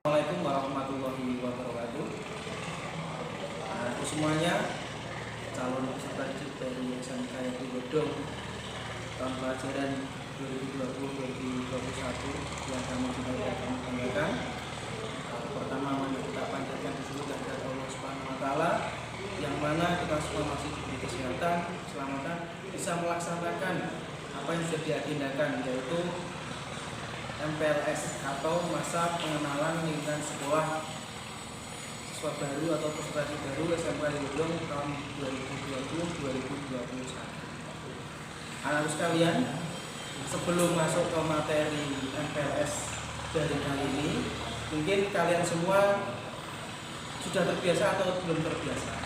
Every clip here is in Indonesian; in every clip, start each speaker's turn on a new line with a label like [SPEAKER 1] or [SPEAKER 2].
[SPEAKER 1] Assalamualaikum warahmatullahi wabarakatuh. Semuanya calon peserta didik dari SMK Yati Bodong tahun pelajaran 2020-2021 yang kami banggakan. Pertama, kita panjatkan syukur kepada Allah Subhanahu Wa Taala, yang mana kita semua masih diberi kesehatan, keselamatan, bisa melaksanakan apa yang sudah diagendakan, yaitu MPLS atau masa pengenalan lingkungan sekolah siswa baru atau peserta didik baru SMK Yati Bodong tahun 2020-2021. Anak-anak sekalian, sebelum masuk ke materi MPLS dari kali ini, mungkin kalian semua sudah terbiasa atau belum terbiasa.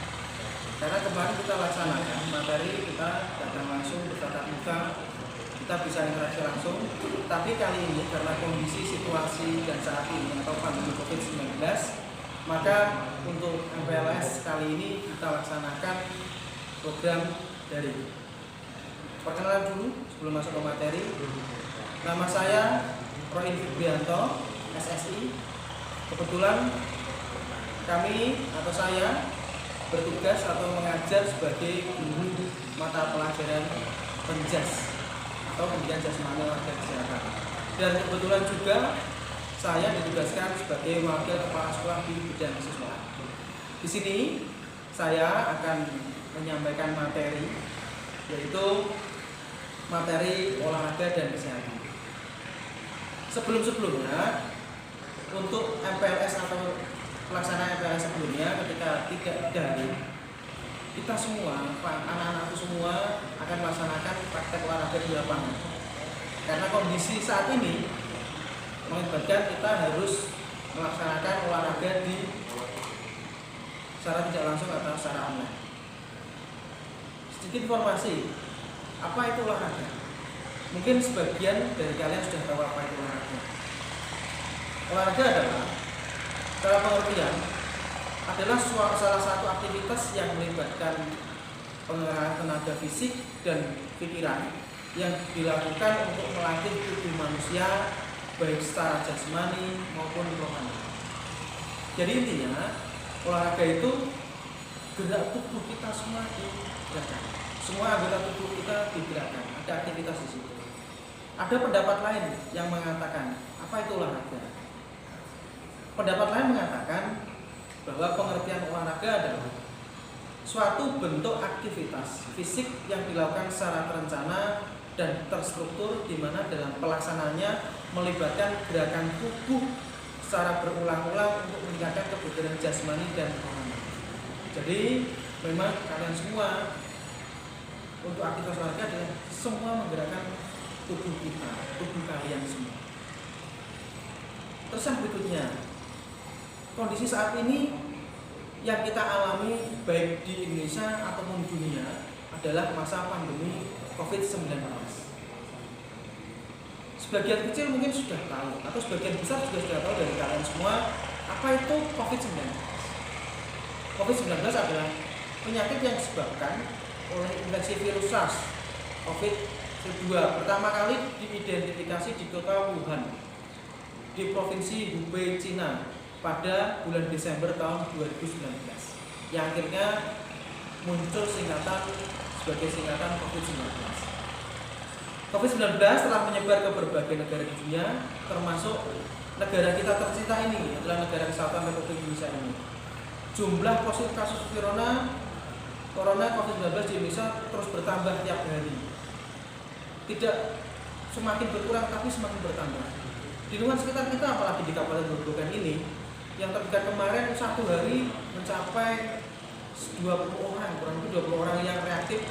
[SPEAKER 1] Karena kemarin kita laksanakan materi, kita datang langsung bertatap muka, kita bisa interaksi langsung. Tapi kali ini karena kondisi situasi dan saat ini atau pandemi COVID-19, maka untuk MPLS kali ini kita laksanakan program daring. Perkenalan dulu sebelum masuk ke materi. Nama saya Roin Fibrianto, SSI. Kebetulan kami atau saya bertugas atau mengajar sebagai guru mata pelajaran penjas atau pendidikan jasmani warga kesehatan. Dan kebetulan juga saya ditugaskan sebagai wakil kepala sekolah di bidang siswa. Di sini saya akan menyampaikan materi, yaitu materi olahraga dan kesehatan. Sebelumnya, untuk MPLS atau pelaksanaan MPLS sebelumnya, ketika tidak daring, kita semua, anak-anakku semua akan melaksanakan praktek olahraga di lapangan. Karena kondisi saat ini mengakibatkan kita harus melaksanakan olahraga secara tidak langsung atau secara online. Sedikit informasi, apa itu olahraga? Mungkin sebagian dari kalian sudah tahu apa itu olahraga. Olahraga adalah, secara pengertian, adalah salah satu aktivitas yang melibatkan pengerahan tenaga fisik dan pikiran yang dilakukan untuk melatih tubuh manusia baik secara jasmani maupun rohani. Jadi intinya, olahraga itu gerak tubuh kita semua digerakkan. Semua anggota tubuh kita digerakkan, ada aktivitas di situ. Ada pendapat lain yang mengatakan, apa itu olahraga? Pendapat lain mengatakan bahwa pengertian olahraga adalah suatu bentuk aktivitas fisik yang dilakukan secara terencana dan terstruktur, di mana dalam pelaksanaannya melibatkan gerakan tubuh secara berulang-ulang untuk meningkatkan kebugaran jasmani dan rohani. Jadi memang kalian semua untuk aktivitas olahraga adalah semua menggerakkan tubuh kita, tubuh kalian semua. Terus yang berikutnya, kondisi saat ini yang kita alami baik di Indonesia ataupun dunia adalah masa pandemi COVID-19. Sebagian kecil mungkin sudah tahu, atau sebagian besar juga sudah tahu dari kalian semua, apa itu COVID-19. COVID-19 adalah penyakit yang disebabkan oleh infeksi virus SARS COVID-2. Pertama kali diidentifikasi di kota Wuhan, di provinsi Hubei, Cina, pada bulan Desember tahun 2019, yang akhirnya muncul sebagai singkatan COVID-19. COVID-19 telah menyebar ke berbagai negara di dunia, termasuk negara kita tercinta ini, adalah negara kesatuan Republik Indonesia ini. Jumlah positif kasus corona COVID-19 di Indonesia terus bertambah tiap hari. Tidak semakin berkurang, tapi semakin bertambah. Di lingkungan sekitar kita, apalagi di Kabupaten Grobogan ini, yang terdekat kemarin satu hari mencapai 20 orang, kurang lebih 20 orang yang reaktif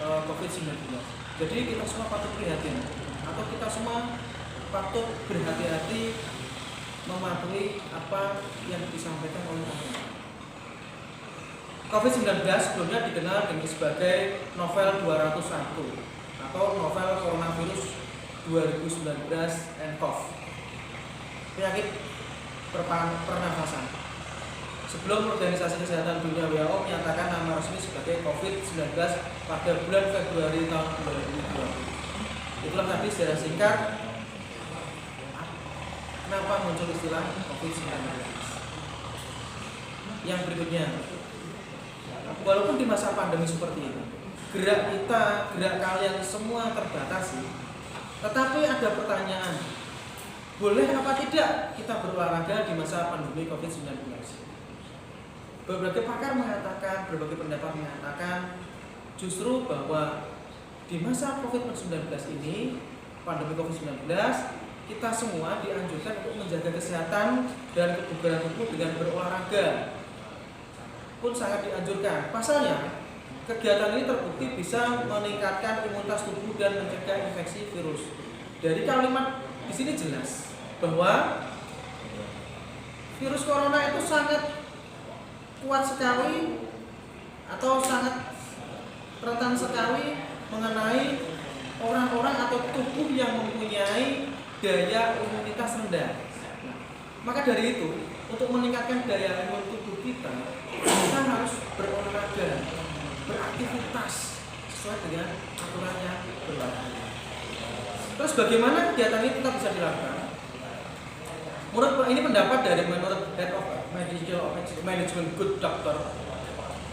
[SPEAKER 1] COVID-19. Jadi kita semua patut prihatin, atau kita semua patut berhati-hati mematuhi apa yang disampaikan oleh pemerintah. COVID-19 sebelumnya dikenal dengan sebagai novel 201 atau novel coronavirus 2019 nCoV, penyakit pernafasan. Sebelum Organisasi Kesehatan Dunia WHO menyatakan nama resmi sebagai COVID-19 pada bulan Februari tahun 2020. Itulah tadi secara singkat Kenapa muncul istilah COVID-19? Yang berikutnya, walaupun di masa pandemi seperti ini, gerak kita, gerak kalian semua terbatasi, tetapi ada pertanyaan, boleh apa tidak kita berolahraga di masa pandemi COVID-19? Berbagai pakar mengatakan, berbagai pendapat mengatakan justru bahwa di masa COVID-19 ini, pandemi COVID-19, kita semua dianjurkan untuk menjaga kesehatan dan kebugaran tubuh dengan berolahraga pun sangat dianjurkan. Pasalnya, kegiatan ini terbukti bisa meningkatkan imunitas tubuh dan mencegah infeksi virus. Dari kalimat di sini jelas bahwa virus corona itu sangat kuat sekali atau sangat rentan sekali mengenai orang-orang atau tubuh yang mempunyai daya imunitas rendah. Nah, maka dari itu, untuk meningkatkan daya imun tubuh kita harus berolahraga, beraktivitas sesuai dengan aturan yang berlaku. Terus bagaimana kegiatan ini tetap bisa dilakukan? Ini pendapat dari menurut Head of Medical Management Good Dr.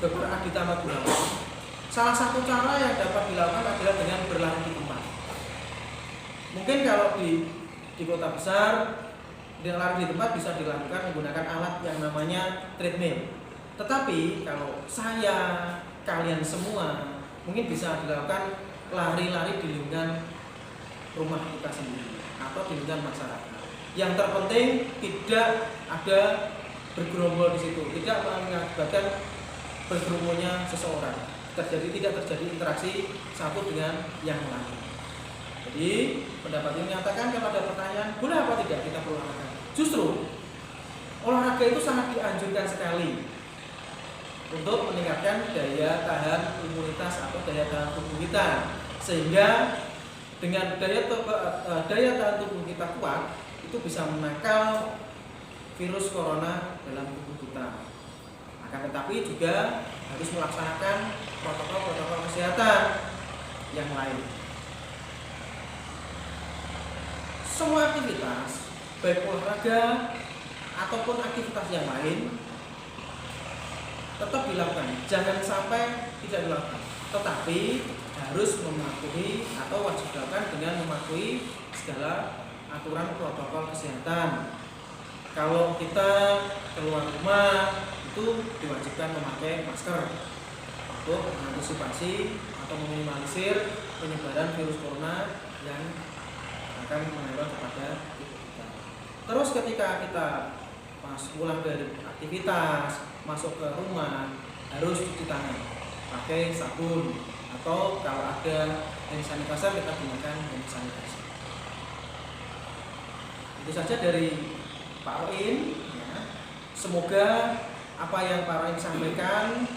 [SPEAKER 1] Adhita Gunawan. Salah satu cara yang dapat dilakukan adalah dengan berlari di tempat. Mungkin kalau di kota besar, lari di tempat bisa dilakukan menggunakan alat yang namanya treadmill. Tetapi kalau saya, kalian semua, mungkin bisa dilakukan lari-lari di lingkungan rumah kita sendiri atau di lingkungan masyarakat. Yang terpenting tidak ada bergerombol di situ, tidak mengakibatkan berkerumunnya seseorang. Tidak terjadi interaksi satu dengan yang lain. Jadi pendapat ini menyatakan kalau ada pertanyaan, boleh apa tidak kita berolahraga? Justru olahraga itu sangat dianjurkan sekali untuk meningkatkan daya tahan imunitas atau daya tahan tubuh kita, sehingga dengan daya tahan tubuh kita kuat itu bisa menangkal virus corona dalam tubuh kita. Akan tetapi juga harus melaksanakan protokol-protokol kesehatan yang lain. Semua aktivitas, baik olahraga ataupun aktivitas yang lain, tetap dilakukan. Jangan sampai tidak dilakukan. Tetapi harus mematuhi atau wajib dilakukan dengan mematuhi segala aturan protokol kesehatan. Kalau kita keluar rumah itu diwajibkan memakai masker untuk mengantisipasi atau meminimalisir penyebaran virus corona yang akan menyebar kepada kita. Terus ketika kita pas pulang dari aktivitas, masuk ke rumah, harus cuci tangan pakai sabun, atau kalau ada hand sanitizer kita gunakan hand sanitizer. Itu saja dari Pak Roin. Semoga apa yang Pak Roin sampaikan,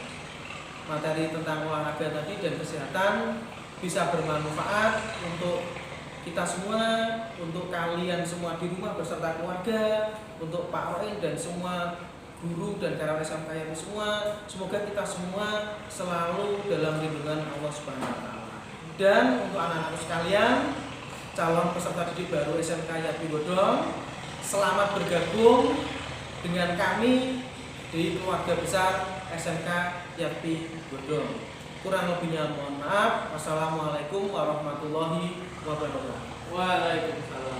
[SPEAKER 1] materi tentang olahraga tadi dan kesehatan, bisa bermanfaat untuk kita semua, untuk kalian semua di rumah beserta keluarga, untuk Pak Roin dan semua guru dan karyawan SMK yang semua. Semoga kita semua selalu dalam lindungan Allah Subhanahu wa taala. Dan untuk anak-anak sekalian, calon peserta didik baru SMK Yati Bodong, selamat bergabung dengan kami di keluarga besar SMK Yati Bodong. Kurang lebihnya mohon maaf. Wassalamualaikum warahmatullahi wabarakatuh.
[SPEAKER 2] Waalaikumsalam.